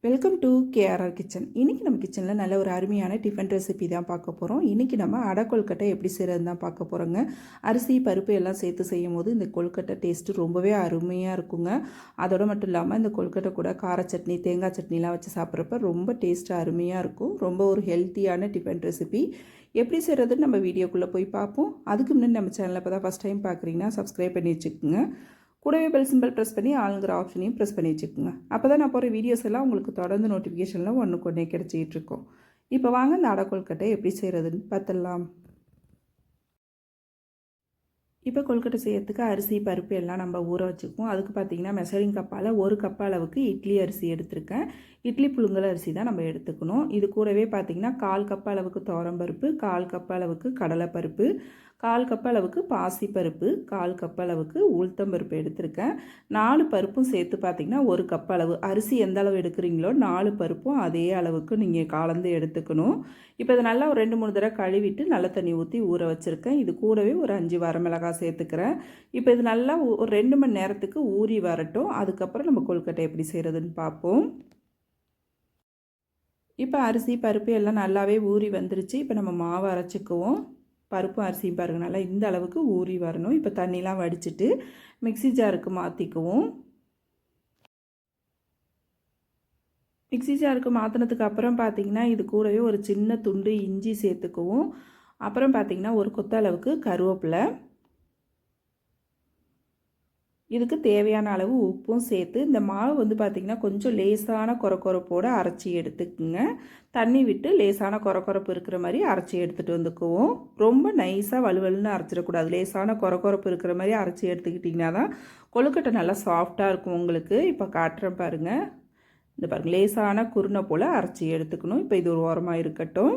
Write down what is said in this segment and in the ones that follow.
Welcome to KRR kitchen. இன்றைக்கி நம்ம கிச்சனில் நல்ல ஒரு அருமையான டிஃபன் ரெசிபி தான் பார்க்க போகிறோம். இன்றைக்கி நம்ம அடை கொழுக்கட்டை எப்படி செய்கிறது தான் பார்க்க போகிறோங்க. அரிசி பருப்பு எல்லாம் சேர்த்து செய்யும் போது இந்த கொழுக்கட்டை டேஸ்ட்டு ரொம்பவே அருமையாக இருக்குங்க. அதோடு மட்டும் இல்லாமல் இந்த கொழுக்கட்டை கூட கார சட்னி, தேங்காய் சட்னிலாம் வச்சு சாப்பிட்றப்ப ரொம்ப டேஸ்ட்டு அருமையாக இருக்கும். ரொம்ப ஒரு ஹெல்த்தியான டிஃபன் ரெசிபி. எப்படி செய்கிறதுன்னு நம்ம வீடியோக்குள்ளே போய் பார்ப்போம். அதுக்கு முன்னாடி நம்ம சேனலில் இப்போ தான் ஃபஸ்ட் டைம் பார்க்குறீங்கன்னா சப்ஸ்கிரைப் பண்ணி வச்சுக்கோங்க. கூடவே பெல் சிம்பிள் ப்ரெஸ் பண்ணி ஆளுங்கிற ஆப்ஷனையும் ப்ரெஸ் பண்ணி வச்சுக்கோங்க. அப்போ தான் நான் போகிற வீடியோஸ் எல்லாம் உங்களுக்கு தொடர்ந்து நோட்டிஃபிகேஷனில் ஒன்றுக்கு ஒன்றே கிடச்சிக்கிட்டு இருக்கோம். இப்போ வாங்க இந்த அடை கொழுக்கட்டை எப்படி செய்கிறதுன்னு பார்த்துடலாம். இப்போ கொழுக்கட்டை செய்யறதுக்கு அரிசி பருப்பு எல்லாம் நம்ம ஊற வச்சுக்குவோம். அதுக்கு பார்த்திங்கன்னா மெஷரிங் கப்பால் 1 கப் அளவுக்கு இட்லி அரிசி எடுத்திருக்கேன். இட்லி புழுங்கல் அரிசி தான் நம்ம எடுத்துக்கணும். இது கூடவே பார்த்திங்கன்னா 1/4 கப் அளவுக்கு துவரம்பருப்பு, 1/4 கப் அளவுக்கு கடலைப்பருப்பு, 1/4 கப் அளவுக்கு பாசிப்பருப்பு, 1/4 கப் அளவுக்கு உளுத்தம்பருப்பு எடுத்திருக்கேன். 4 பருப்பும் சேர்த்து பார்த்திங்கன்னா 1 கப் அளவு. அரிசி எந்த அளவு எடுக்கிறீங்களோ 4 பருப்பும் அதே அளவுக்கு நீங்கள் கலந்து எடுத்துக்கணும். இப்போ இதை நல்லா ஒரு 2-3 தடவை கழுவிட்டு நல்ல தண்ணி ஊற்றி ஊற வச்சுருக்கேன். இது கூடவே ஒரு 5 வரமிளகாய் சேர்த்துக்கிறேன். இப்போ இது நல்லா ஒரு 2 மணி நேரத்துக்கு ஊறி வரட்டும். அதுக்கப்புறம் நம்ம கொழுக்கட்டை எப்படி செய்கிறதுன்னு பார்ப்போம். இப்போ அரிசி பருப்பு எல்லாம் நல்லாவே ஊறி வந்துருச்சு. இப்போ நம்ம மாவு அரைச்சிக்குவோம். பருப்பும் அரிசியும் பாருங்கள் நல்லா இந்த அளவுக்கு ஊறி வரணும். இப்போ தண்ணிலாம் வடிச்சிட்டு மிக்ஸி ஜாருக்கு மாற்றிக்குவோம். மிக்ஸி ஜாருக்கு மாற்றினதுக்கு அப்புறம் பார்த்திங்கன்னா இது கூடவே ஒரு சின்ன துண்டு இஞ்சி சேர்த்துக்குவோம். அப்புறம் பார்த்திங்கன்னா ஒரு கொத்த அளவுக்கு கருவேப்பிலை, இதுக்கு தேவையான அளவு உப்பும் சேர்த்து இந்த மாவு வந்து பார்த்திங்கன்னா கொஞ்சம் லேசான கொரக்கொரப்போடு அரைச்சி எடுத்துக்குங்க. தண்ணி விட்டு லேசான கொரக்கொரப்பு இருக்கிற மாதிரி அரைச்சி எடுத்துகிட்டு வந்துக்குவோம். ரொம்ப நைஸாக வலுவலுன்னு அரைச்சிடக்கூடாது. லேசான கொரக்கொரப்பு இருக்கிற மாதிரி அரைச்சி எடுத்துக்கிட்டிங்கன்னா தான் கொழுக்கட்டை நல்லா சாஃப்டாக இருக்கும் உங்களுக்கு. இப்போ காட்டுறேன் பாருங்கள். இந்த பாருங்கள் லேசான குருணை போல் அரைச்சி எடுத்துக்கணும். இப்போ இது ஒரு ஓரமாக இருக்கட்டும்.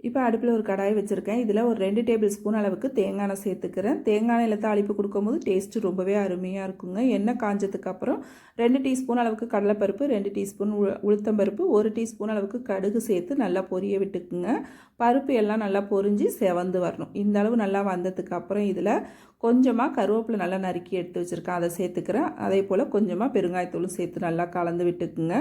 இப்போ அடுப்பில் ஒரு கடாய் வச்சுருக்கேன். இதில் ஒரு 2 டேபிள் ஸ்பூன் அளவுக்கு தேங்காய் எண்ணெய் சேர்த்துக்கிறேன். தேங்காய் எண்ணெயில் தாளிப்பு கொடுக்கும்போது டேஸ்ட்டு ரொம்பவே அருமையாக இருக்குங்க. எண்ணெய் காஞ்சதுக்கப்புறம் 2 டீஸ்பூன் அளவுக்கு கடலைப்பருப்பு, 2 டீஸ்பூன் உளுத்தம்பருப்பு, 1 டீஸ்பூன் அளவுக்கு கடுகு சேர்த்து நல்லா பொரிய விட்டுக்குங்க. பருப்பு எல்லாம் நல்லா பொரிஞ்சு செவந்து வரணும். இந்த அளவு நல்லா வந்ததுக்கப்புறம் இதில் கொஞ்சமாக கருவேப்பிலை நல்லா நறுக்கி எடுத்து வச்சுருக்கேன், அதை சேர்த்துக்கிறேன். அதே போல் கொஞ்சமாக பெருங்காயத்தூளும் சேர்த்து நல்லா கலந்து விட்டுக்குங்க.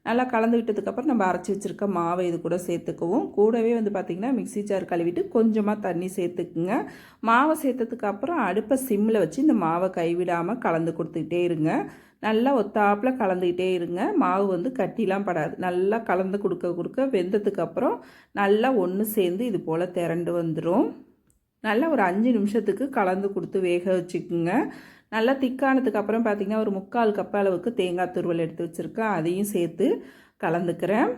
நல்லா கலந்து விட்டதுக்கப்புறம் நம்ம அரைச்சி வச்சுருக்க மாவை இது கூட சேர்த்துக்குவோம். கூடவே வந்து பார்த்திங்கன்னா மிக்ஸி ஜார் கழுவிட்டு கொஞ்சமாக தண்ணி சேர்த்துக்குங்க. மாவை சேர்த்ததுக்கப்புறம் அடுப்பை சிம்மில் வச்சு இந்த மாவை கைவிடாமல் கலந்து கொடுத்துக்கிட்டே இருங்க. நல்லா ஒத்தாப்பில் கலந்துக்கிட்டே இருங்க. மாவு வந்து கட்டிலாம் படாது. நல்லா கலந்து கொடுக்க வெந்ததுக்கப்புறம் நல்லா ஒன்று சேர்ந்து இது போல் திரண்டு வந்துடும். நல்லா ஒரு 5 நிமிஷத்துக்கு கலந்து கொடுத்து வேக வச்சுக்குங்க. நல்லா திக்கானதுக்கு அப்புறம் பார்த்திங்கன்னா ஒரு 3/4 கப் அளவுக்கு தேங்காய் துருவல் எடுத்து வச்சுருக்கேன், அதையும் சேர்த்து கலந்துக்கிறேன்.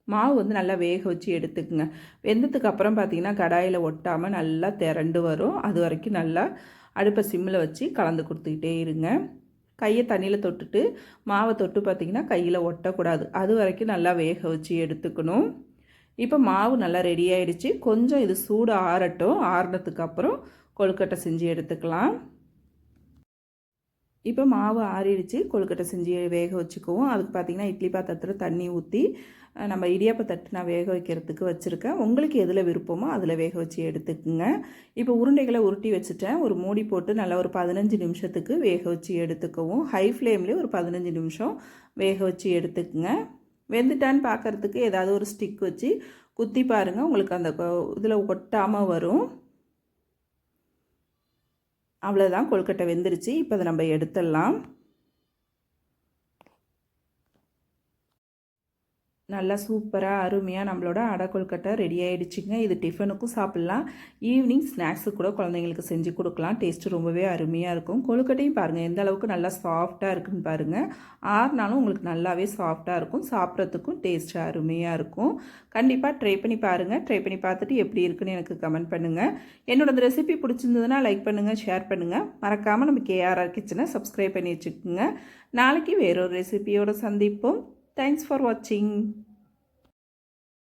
மாவு வந்து நல்லா வேக வச்சு எடுத்துக்குங்க. வெந்ததுக்கு அப்புறம் பார்த்திங்கன்னா கடாயில் ஒட்டாமல் நல்லா திரண்டு வரும். அது வரைக்கும் நல்லா அடுப்பை சிம்மில் வச்சு கலந்து கொடுத்துக்கிட்டே இருங்க. கையை தண்ணியில் தொட்டுட்டு மாவை தொட்டு பார்த்திங்கன்னா கையில் ஒட்டக்கூடாது. அது வரைக்கும் நல்லா வேக வச்சு எடுத்துக்கணும். இப்போ மாவு நல்லா ரெடி ஆகிடுச்சு. கொஞ்சம் இது சூடு ஆறட்டும். ஆறினதுக்கப்புறம் கொழுக்கட்டை செஞ்சு எடுத்துக்கலாம். இப்போ மாவு ஆறிடுச்சு. கொழுக்கட்டை செஞ்சு வேக வச்சுக்குவோம். அதுக்கு பார்த்திங்கன்னா இட்லி பாத்திரத்தில் தண்ணி ஊற்றி நம்ம இடியாப்ப தட்டு நான் வேக வைக்கிறதுக்கு வச்சுருக்கேன். உங்களுக்கு எதில் விருப்பமோ அதில் வேக வச்சு எடுத்துக்குங்க. இப்போ உருண்டைகளை உருட்டி வச்சுட்டேன். ஒரு மூடி போட்டு நல்லா ஒரு 15 நிமிஷத்துக்கு வேக வச்சு எடுத்துக்குவோம். ஹை ஃப்ளேம்லேயே ஒரு 15 நிமிஷம் வேக வச்சு எடுத்துக்குங்க. வெந்துட்டான்னு பார்க்குறதுக்கு ஏதாவது ஒரு ஸ்டிக் வச்சு குத்தி பாருங்கள். உங்களுக்கு அந்த இதில் ஒட்டாமல் வரும். அவ்வளோதான், கொழுக்கட்டை வெந்துருச்சு. இப்போ அதை நம்ம எடுத்துடலாம். நல்லா சூப்பராக அருமையாக நம்மளோட அடை கொழுக்கட்டை ரெடி ஆகிடுச்சிங்க. இது டிஃபனுக்கும் சாப்பிட்லாம், ஈவினிங் ஸ்நாக்ஸுக்கு கூட குழந்தைங்களுக்கு செஞ்சு கொடுக்கலாம். டேஸ்ட்டு ரொம்பவே அருமையாக இருக்கும். கொழுக்கட்டையும் பாருங்கள் எந்த அளவுக்கு நல்லா சாஃப்டாக இருக்குன்னு பாருங்கள். ஆறுனாலும் உங்களுக்கு நல்லாவே சாஃப்டாக இருக்கும். சாப்பிட்றதுக்கும் டேஸ்ட்டு அருமையாக இருக்கும். கண்டிப்பாக ட்ரை பண்ணி பாருங்கள். ட்ரை பண்ணி பார்த்துட்டு எப்படி இருக்குன்னு எனக்கு கமெண்ட் பண்ணுங்கள். என்னோட இந்த ரெசிபி பிடிச்சிருந்ததுன்னா லைக் பண்ணுங்கள், ஷேர் பண்ணுங்கள். மறக்காமல் நம்ம கேஆர்ஆர் கிச்சனை சப்ஸ்கிரைப் பண்ணி வச்சுக்கோங்க. நாளைக்கு வேறொரு ரெசிபியோடு சந்திப்போம். Thanks for watching.